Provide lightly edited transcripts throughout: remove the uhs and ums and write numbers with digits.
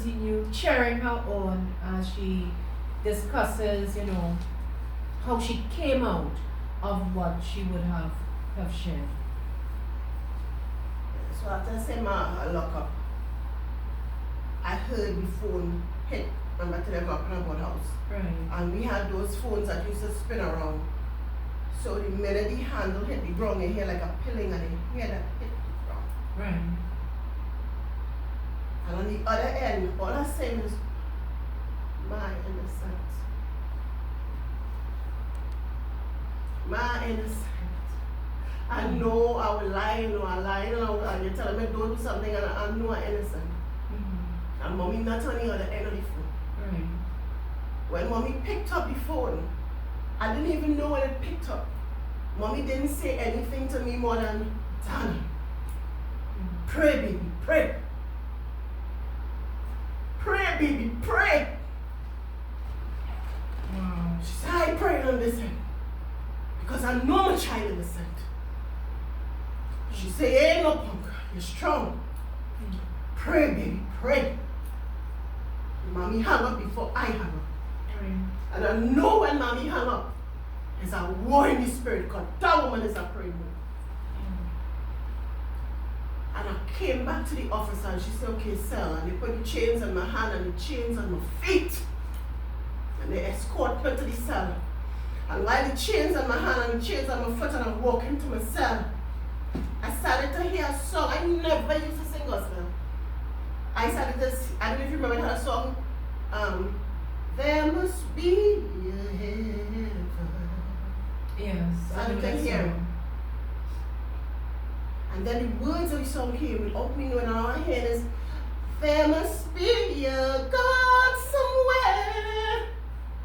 continue cheering her on as she discusses, how she came out of what she would have shared. So after I say I lock up, I heard the phone hit on my telegraph in our house. Right. And we had those phones that used to spin around. So the minute the handle hit the ground, you hear like a pilling and you hear that hit the ground. Right. And on the other end, all I say is, my innocent. My innocent. I know I will lie, and you're telling me don't do something and I know I'm innocent. Mm-hmm. And mommy not on the other end of the phone. Right. When mommy picked up the phone, I didn't even know when it picked up. Mommy didn't say anything to me more than, Dana, pray baby, pray. Pray baby, pray. Wow. She said, I pray on this end. Because I know my child innocent. She said, ain't no punk, you're strong. Pray baby, pray. Mommy hung up before I hung up. Right. And I know when mommy hung up, there's a war in the spirit because that woman is a praying woman. And I came back to the office and she said, okay, sir. And they put the chains on my hand and the chains on my feet. And they escort me to the cell. And while the chains on my hand and the chains on my foot and I walk into my cell, I started to hear a song. I never used to sing gospel. I started to, I don't know if you remember that song. There must be a heaven. Yes. I didn't hear it. And then the words of the song came without me knowing, all I hear is, there must be a God somewhere.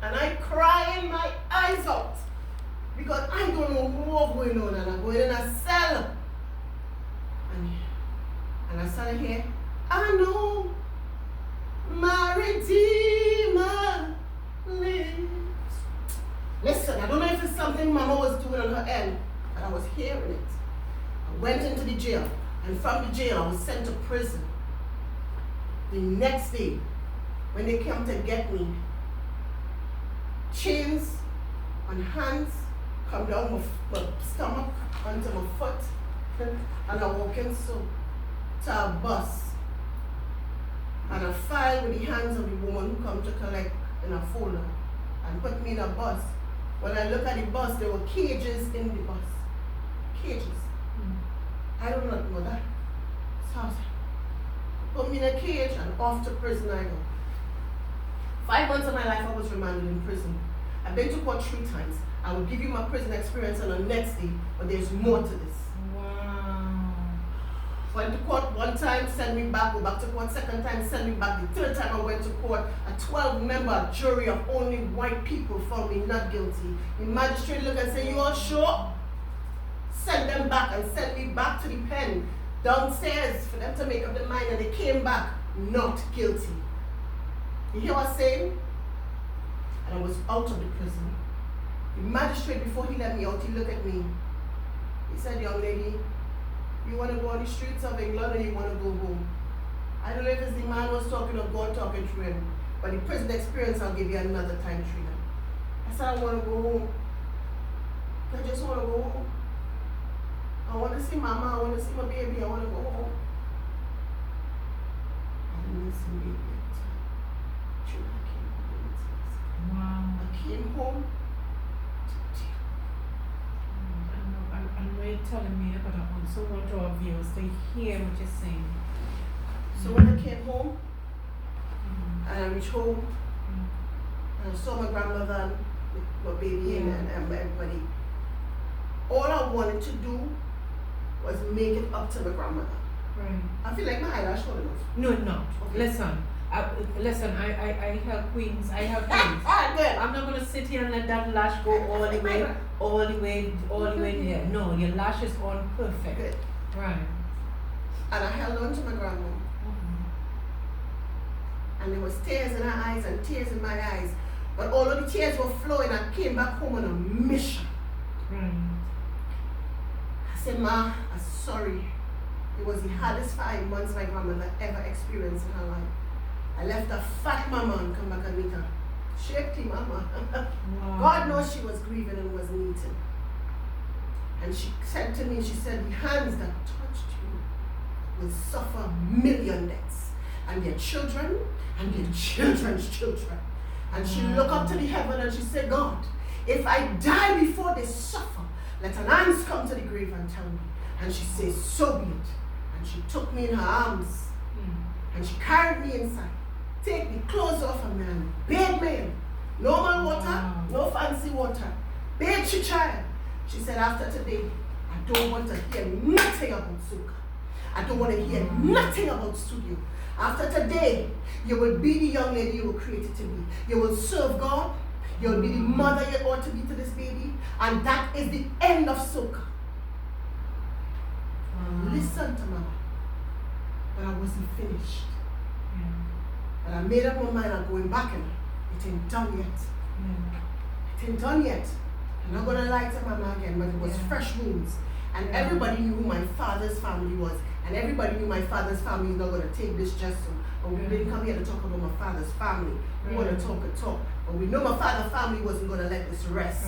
And I cry my eyes out because I don't know what's going on and I'm going in a cell. And I started here, I know my Redeemer lives. Listen, I don't know if it's something Mama was doing on her end, but I was hearing it. I went into the jail, and from the jail I was sent to prison. The next day, when they came to get me, chains on hands come down my stomach onto my foot, and I walk in to a bus. And I filed with the hands of the woman who come to collect in a folder and put me in a bus. When I look at the bus, there were cages in the bus. Cages. I do not know that. So I was like, put me in a cage and off to prison I go. 5 months of my life I was remanded in prison. I've been to court 3 times. I will give you my prison experience on the next day, but there's more to this. Wow. Went to court 1 time, send me back, go back to court 2nd time, send me back. The 3rd time I went to court, a 12-member jury of only white people found me not guilty. The magistrate looked and said, you all sure? Send them back and send me back to the pen downstairs for them to make up their mind, and they came back not guilty. You hear what I'm saying? And I was out of the prison. The magistrate, before he let me out, he looked at me. He said, young lady, you want to go on the streets of England or you want to go home? I don't know if it's the man was talking or God talking through him, but the prison experience I'll give you another time, Trina. I said, I want to go home. I just want to go home. I want to see mama, I want to see my baby, I want to go home. I didn't listen, baby. Trina, I came home. Wow. I came home. I know you're telling me, but I also want our viewers to hear what you're saying. So when I came home, and I reached home, and I saw my grandmother and my baby and everybody, all I wanted to do was make it up to my grandmother. Right. I feel like my eyelash hold enough. No, not. Okay. Listen, I help queens. I help queens. Good. I'm not gonna sit here and let that lash go all the way there. No, your lash is on perfect. Good. Right. And I held on to my grandma. And there was tears in her eyes and tears in my eyes. But all of the tears were flowing. I came back home on a mission. Right. I said, Ma, I'm sorry. It was the hardest 5 months my grandmother ever experienced in her life. I left a fat mama and come back and meet her. Shapely mama. Wow. God knows she was grieving and wasn't eating. And she said to me, she said, the hands that touched you will suffer million deaths. And their children and their children's children. And she looked up to the heaven and she said, God, if I die before they suffer, let an aunt come to the grave and tell me. And she says, so be it. And she took me in her arms. And she carried me inside. Take the clothes off of me and bathed me in. Normal water, no fancy water. Bathed your child. She said, after today, I don't want to hear nothing about soca. I don't want to hear nothing about studio. After today, you will be the young lady you were created to be. You will serve God. You will be the mother you ought to be to this baby. And that is the end of soca. Listen to mama. But I wasn't finished. But I made up my mind I'm going back and it ain't done yet. It ain't done yet. I'm not going to lie to mama again, but it was fresh wounds. And everybody knew who my father's family was. And everybody knew my father's family is not going to take this just so. But we didn't come here to talk about my father's family. We want to talk and talk. But we know my father's family wasn't going to let this rest.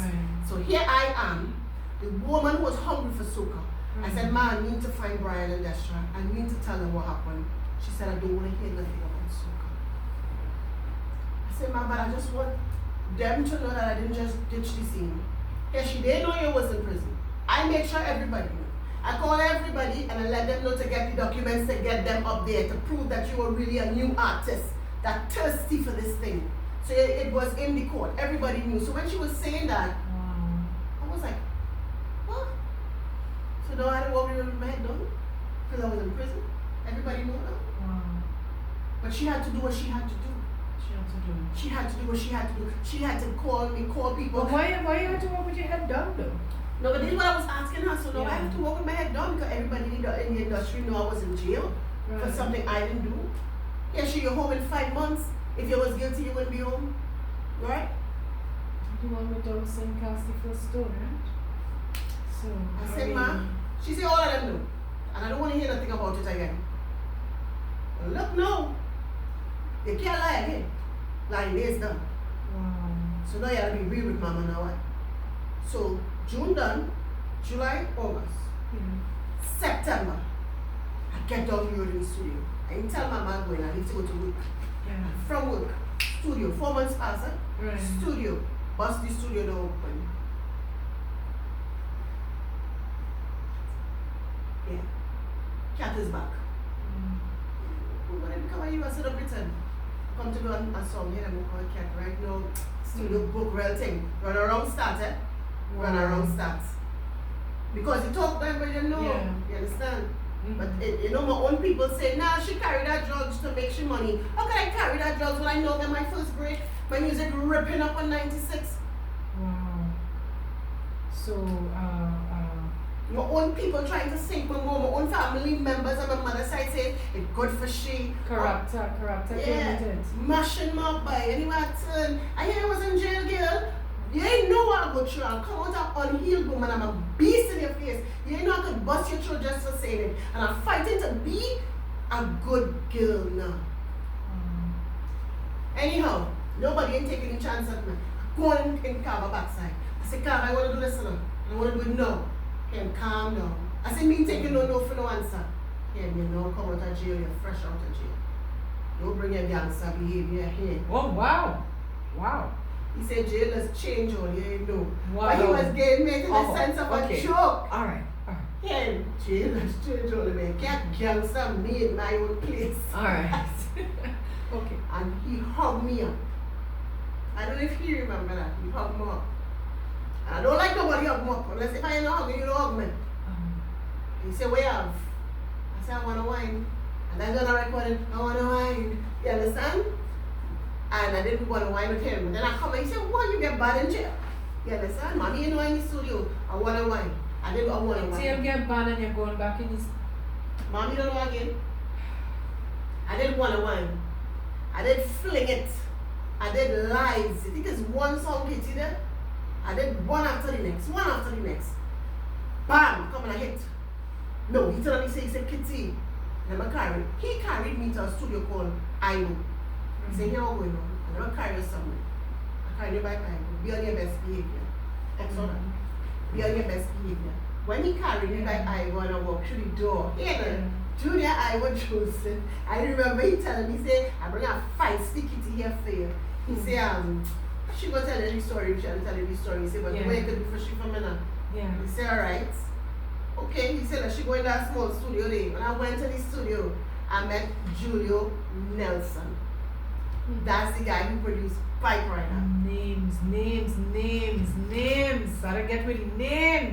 So here I am, the woman who was hungry for soca. I said, Ma, I need to find Brian and Destra. I need to tell them what happened. She said, I don't want to hear nothing about soca. I said, Ma, but I just want them to know that I didn't just ditch the scene. Yeah, she didn't know you was in prison. I made sure everybody knew. I called everybody and I let them know to get the documents to get them up there to prove that you were really a new artist that thirsty for this thing. So it was in the court. Everybody knew. So when she was saying that, I was like, what? So now I had to walk with my head down because I was in prison. Everybody knew now. But she had to do what she had to do. She had to do what she had to do. She had to call me, call people. But why you had to walk with your head down though? No, but this is what I was asking her. So now I have to walk with my head down because everybody in the industry knew I was in jail for something I didn't do. Yeah, so you're home in 5 months. If you was guilty, you wouldn't be home. Right? The one with those same cast the first stone, right? So I said, Ma, she said all of them know. And I don't want to hear nothing about it again. Well, look, no. You can't lie again. Lying is done. So now you have to be real with mama now. What? So June done, July, August, September, I get down the road in the studio. I didn't tell mama I'm going, I need to go to work. From work, studio, 4 months past, studio, bust the studio door open. Yeah, cat is back. When I become a you, I said, up return. Come to do a song here, I'm going to cat right now. Studio book, real thing. Run around start, Run around starts. Because you talk to everybody, you know. You understand? But you know, my own people say, nah, she carried that drugs to make she money. How can I carry that drugs when I know that my first break, my music ripping up on 96? So, my own people trying to sink my mom, my own family members on my mother's side say it's good for she. Character, mashing my up by anywhere I turn. I hear I was in jail, girl. You ain't know what I go through. I'll come out an unhealed woman. I'm a beast in your face. You ain't know I could bust your throat just for saying it. And I'm fighting to be a good girl now. Anyhow, nobody ain't taking a chance at me. Go on and carve a backside. I said, Carve, I want to do this now. I want to do it now. Him, calm down. I said, me taking no for no answer. Him, you know, come out of jail. You're fresh out of jail. Don't bring your gangster behavior here. Oh, wow. He said jail has changed all, you know. Wow. But he was getting making a sense of a joke. Alright. Yeah, jail has changed all, man. Cat gangster made my own place. Alright. Okay. And he hugged me up. I don't know if you remember that. He hugged me up. And I don't like nobody hug me up. Unless if I ain't not hugging you, don't hug me. He said, what you have? I said, I want to wine. And I'm going to record it. I want to wine. You understand? And I didn't want to wine with him. And then I come and he said, why you get bad in jail? You understand? Mommy, you know in the studio, I want to wine. I want to wine. See him get bad and you're going back in his... Mommy don't know again. I didn't want to wine. I did fling it. I did lies. I think it's one song, Kitti, there. I did one after the next. Bam! Come and I hit. No, he told me, he said, Kitti. And he carried me to a studio called I Know. I say, here we going on. I'm going to carry you somewhere. I carry you by Ivo. Be on your best behavior. Excellent. Be on your best behavior. When he carried me by Ivo and I walk through the door, Junior Ivo Joseph, I remember he telling me, say, I bring a feisty Kitti here for you. He say, she go tell you the story, she tell you the story. He say, but what you can do for she for me now? He say, alright. Okay, he said that she go in that small studio there. When I went to the studio, I met Julio Nelson. That's the guy who produced Pipe Rider. Names. Gotta get with the names.